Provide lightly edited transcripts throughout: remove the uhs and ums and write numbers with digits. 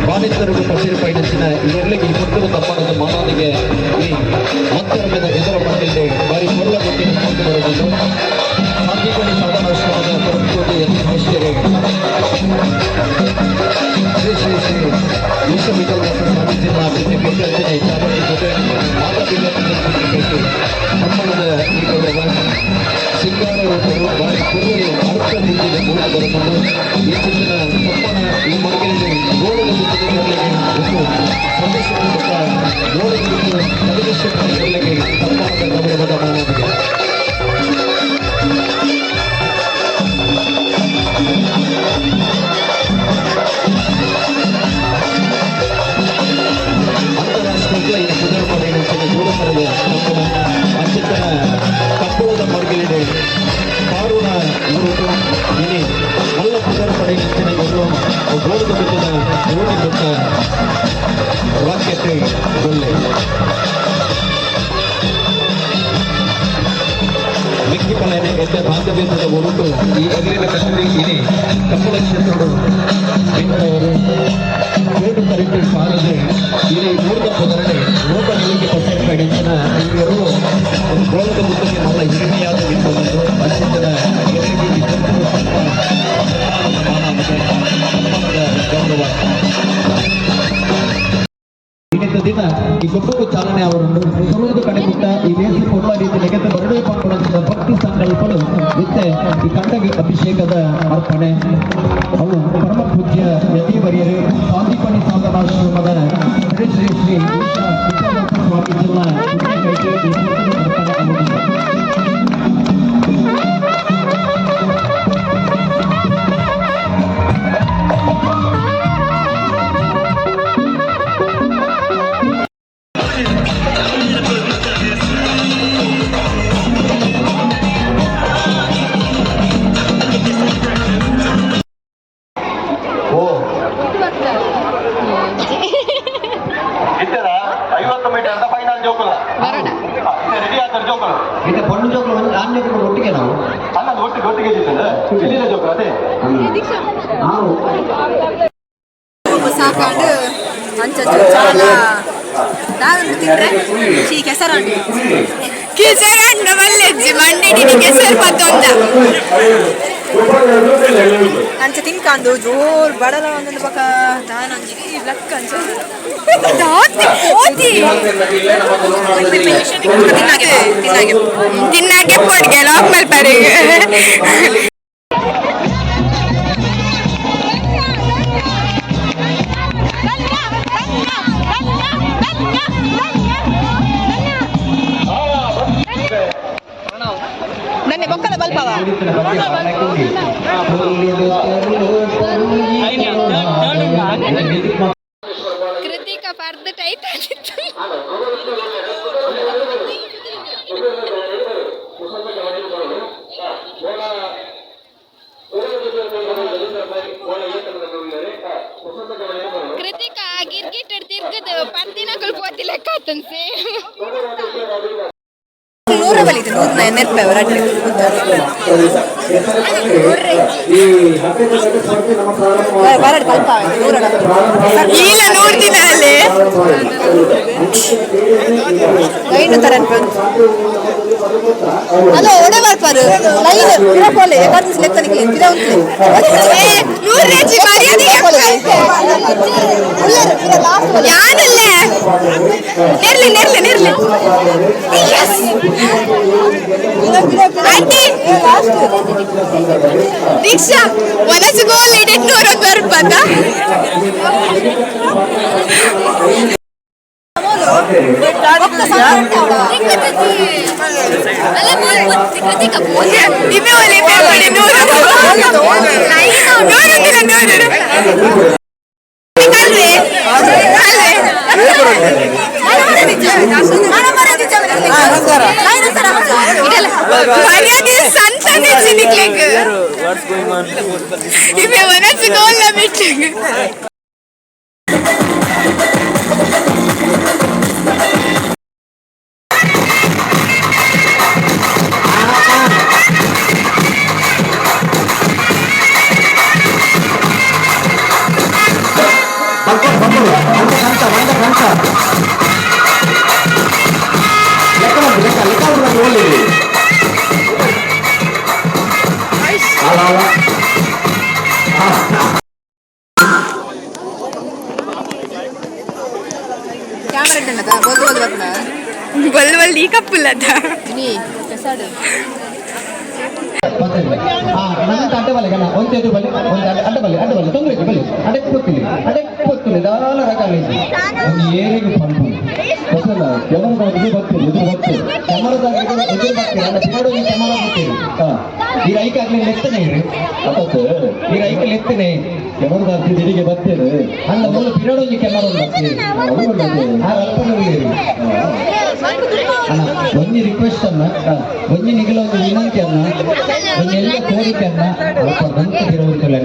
బాధితులకు పసిరిపై నచ్చిన ఇళ్ళకి ముందుకు తప్పనది మానవునికి మొత్తం మీద ఎదుర పట్టింది వారి పొల్ల కొట్టిన పొందుబడుతుంది సాధ్యపడి సాధనాశ్రమంగా కొనుక్కోటి శ్రీ శ్రీ శ్రీ విశ్వవిద్యాలయ సాధించిన అభివృద్ధి పెట్టినాయి కాబట్టి మాతా పిల్లలు తప్పనದ ಸಿಂಗಾರ ವಾರಿ ಕುರುಗಳು ಅರ್ಥ ರೀತಿಯ ಮೂಲ ಬರಬಹುದು ಈ ಚಿತ್ರ ತಪ್ಪನ ಈ ಮಡಿಕೆಯಲ್ಲಿ ಗೋಳದ ಒಂದು ಸಂದೇಶಪೂರ್ವಕ ಗೋಳಿಗೆ ಪ್ರದರ್ಶನಗಳಿಗೆ ತಪ್ಪನದ ಗೌರವದ ಮಾನವಿದೆ ಅಂತಾರಾಷ್ಟ್ರೀಯ ಈ ಸುಧಾರಣೆ ನಡೆಸಿದ ಜೋಡಪರದ ತಪ್ಪನ ಅಂಚಿತನ ಕಪ್ಪಳದ ಮರುಗಿಲಿದೆ ಕಾರುಣ ಗುರುತು ಇನಿ ಮಲ್ಲ ಪುದರ ಪಡೆ ನಿಂತಿನ ಗುರು ಗೋಳದ ಬಿಟ್ಟಿನ ಓಡಿ ಬಿಟ್ಟ ವಾಕ್ಯತೆ ಗೊಲ್ಲೆ ಮಿಕ್ಕಿಪಲನೆ ಎದ್ದ ಬಾಂಧವ್ಯದ ಹೊರಟು ಈ ಅಗಲಿನ ಕಟ್ಟಡಿ ಇನಿ ಕಪ್ಪಳ ಕ್ಷೇತ್ರಗಳು ಬಿಟ್ಟವರು ಕೋಟು ಕರೆಕ್ಟ್ ಸಾಲದೆ ಇಲ್ಲಿ ಮೂರ್ತ ಪದರಡೆ ರೋಗ ನಿಲಿಗೆ ಪರ್ಸೆಂಟ್ ಪಡಿಸಿನ ಇವರು ಒಂದು ಗೋಳದ ಮುದ್ದಕ್ಕೆ ಮಲ್ಲ ಹಿರಿಮೆಯಾದ ನಿಂತುಕೊಂಡು ಅಂಚಿನ ಎದುರಿಗೆ ಗೌರವ ಇನ್ನಿದ್ದ ದಿನ ಈ ಗೊಬ್ಬು ಚಾಲನೆ ಅವರನ್ನು ಸುರುವುದು ಕಡೆಬಿಟ್ಟ ಈ ವೇಸಿ ಕೊಡುವ ರೀತಿ ನೆಗೆತ ಬರಡೇ ಪಂಪುಣಿಸಿದ ಭಕ್ತಿ ಸಂಕಲ್ಪಗಳು ಮತ್ತೆ ಈ ಕಂಡಗೆ ಅಭಿಷೇಕದ ಅರ್ಪಣೆ ಅವು ಪರಮ ಪೂಜ್ಯ ಯತಿವರಿಯರು ಸಾಂದೀಪನಿ ಸಾಧನಾಶ್ರಮದ ಶ್ರೀ ಶ್ರೀ ಶ್ರೀ ಸ್ವಾಮೀಜಿಗಳ ಒಟ್ಟಿಗೆ ನಾವು ಅಲ್ಲ ಒಟ್ಟಿಗೆ ಜೋಕುಲು ಅದೇ ಸಾಕಾಂಡು ಅಂಚು చాలా దాని తింటే ఈ ಕೆಸರಂಡು ಮಲ್ಲೆಜ್ಜಿ ಮಂಡಿನಿ ಕೆಸರು ಪತ್ತೊಂದ ಅಂಚ ತಿನ್ಕಂಡು ಜೋರ್ ಬಡಲ ಒಂದೊಂದು ಪಕ್ಕ ದಾನಂಜಿಗೆ ಲಕ್ಕ ಅಂಚ ತಿನ್ನಾಗೆ ಪೊಡ್ಗೆ ಲಾಕ್ ಮಲ್ಪರಿಗೆ ನನ್ನ ಬೊಕ್ಕಲ ಬಲ್ಪವ ಕೃತಿಕ ಪರ್ದ ಟೈಟ್ ಆಗಿತ್ತು ಕೃತಿಕ ಗಿರ್ಗಿಟ್ ತಿರ್ಗದು ಪರ್ದಿನಗಳು ಪೋತಿ ಲೆಕ್ಕ ಆತನ್ಸೆ ನೂರ ಬಲಿತು 100 ರೂಪಾಯಿ ಅವರಡ್ಡೆ ಬರಡ್ ಕಲ್ಪ ಇಲ್ಲ ನೋಡ್ತಿದ್ದ ಅಲ್ಲಿ ಲೈನ್ ತರ ಅಲೋ ಒಡೆ ಬರ್ಪಾರು ಲೈನ್ ಇರಪೋಲೆ ಯಾಕಂತ ಲೆಕ್ಕನಿಗೆ ತಿರ ಉಂಟು 100 ರೇಜಿ ಮರ್ಯಾದೆ ಯಾನಲ್ಲೇ ನೆರ್ಲಿ ಆಂಟಿ ದೀಕ್ಷಾ ಒನಸು ಗೋಲ್ ಇಡೆ 200 ರೂಪಾಯಿ ಮರ್ಯಾದೆ ಸಂತಾನೆ ಚಿನಿಕ್ಲಿಕ್ಕೆ ಇವೆ ಒನಸು ಗೋಲ್ ಬಿಟ್ಟಿಗೆ ಬಲ್ ಬಲ್ ಈ ಕಪ್ಪುಲ್ಲದ ನನ್ನ ಅಡ್ಡಬಲೆ ಗಣ ಒಂದು ಎದುರು ಬಲೆ ಒಂದು ಅಡ್ಡಬಲೆ ತೊಂದರೆ ಬಲೆ ಅಡಕ್ಕೊತ್ತಿಲ್ಲ ದಾಳ ರಕಾಲ ಒಂದು ಏರಿಗೆ ಪಂಪು ಗೊತ್ತಲ್ಲ ಕೆಮರದಾಗ ಇದು ಬರ್ತೀರಿ ಕೆಮರದಾಗ ಎದುರು ಬರ್ತೀರಿ ಅಲ್ಲ ಪಿನಾಡು ಈ ಕೆಮರ ಬರ್ತೀರಿ ಈ ರೈಕ ಆಗ್ಲಿ ಲೆತ್ತನೆ ಇರಿ ಅದಕ್ಕೆ ಈ ರೈಕ ಲೆತ್ತನೆ ಕೆಮರದಾಗ ತಿರುಗಿಗೆ ಬರ್ತೀರಿ ಅಲ್ಲ ಮೂಲ ಪಿನಾಡು ಈ ಕೆಮರ ಬರ್ತೀರಿ ಆ ಅಲ್ಪನೂ ಒಂಜಿ ರಿಕ್ವೆಸ್ಟ್ ಅನ್ನ ಒಂಜಿ ನಿಗಲ ಒಂದು ವಿನಂತಿ ಅನ್ನ ಒಂದು ಎಲ್ಲ ಕೋರಿಕೆ ಅನ್ನ ಅಲ್ಪ ಬಂತು ತಿರುವುತ್ತಲ್ಲ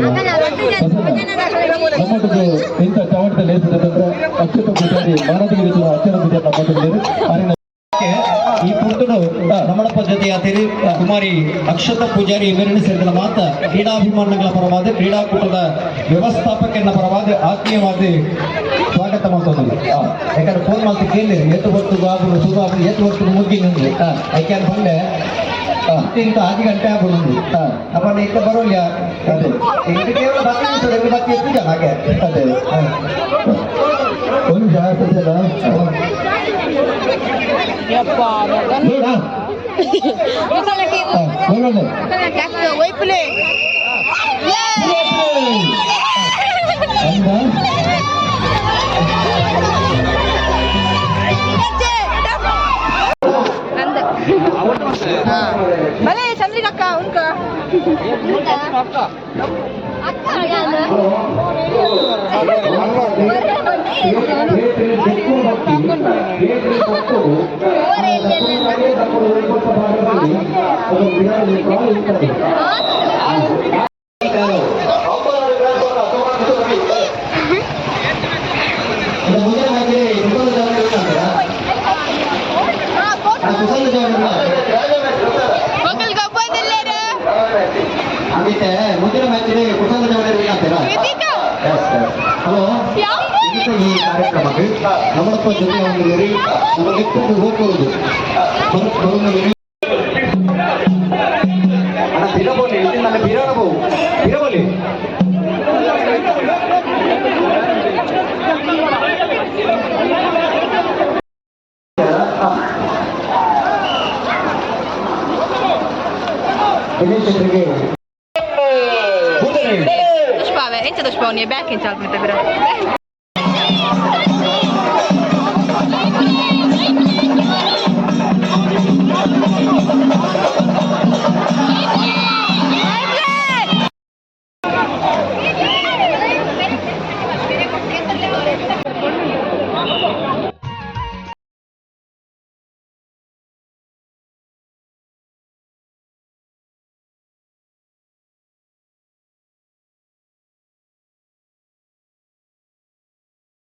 ನಮ್ಮದು ಇಂಥ ಚವಟದಲ್ಲಿ ಏಸಿದಂದ್ರೆ ಅಚ್ಯುತ ಪೂಜಾರಿ ಮಾನವರಿಗೆ ಅಚ್ಚರ ಪೂಜೆ ನಮ್ಮದು ಈ ಪುರ್ತುಡು ನಮ್ಮಡಪ್ಪ ಜೊತೆ ಆತೇರಿ ಕುಮಾರಿ ಅಕ್ಷತಾ ಪೂಜಾರಿ ಇವೆರಡು ಸೇರಿದ ಮಾತ ಕ್ರೀಡಾಭಿಮಾನಗಳ ಪರವಾದ ಕ್ರೀಡಾಕೂಟದ ವ್ಯವಸ್ಥಾಪಕನ ಪರವಾದ ಆತ್ಮೀಯವಾದ ಸ್ವಾಗತ ಮಾಡ್ತದೆ ಯಾಕಂದ್ರೆ ಫೋನ್ ಮಾಡ್ತಿ ಕೇಳಿರಿ ಎತ್ತು ಹೊತ್ತು ಬಾಬು ಸುಬಾಬು ಎತ್ತು ಹೊತ್ತು ಮುಗ್ಗಿ ನಿಂದು ಯಾಕೆಂದ್ರೆ ಬಂದೆ ಇಂತ 10 ಗಂಟೆ ಆಗ್ಬೋದು ಅಪ್ಪ ಇತ್ತ ಬರೋಲ್ಲ ಅದೇ ಈಗ ಕೇವಲ ಬಾಕಿ ಎತ್ತಿದ ಹಾಗೆ ಅದೇ ಒಂದು ಜಾಸ್ತಿ भले चंद्रिका अक्का उनका ಅದಕ್ಕೆ ಮುಂದಿನ ಮ್ಯಾಚಿಗೆ ಕುಶಲ ಜವಳಿ ಅಂತೀರಾ ಹಲೋ ಈ ಕಾರ್ಯಕ್ರಮಕ್ಕೆ ನಮ್ಮಪ್ಪ ಜೊತೆ ಒಂದು ನಮಗೆ ಹೋಗ್ಬೋದು ಬಿರಬೋಲಿ ನನ್ನ ಬಿರಬೋ ಬಿರಬೋಲಿ Dushpave, entä dushpave on ja backin chalkmita bira.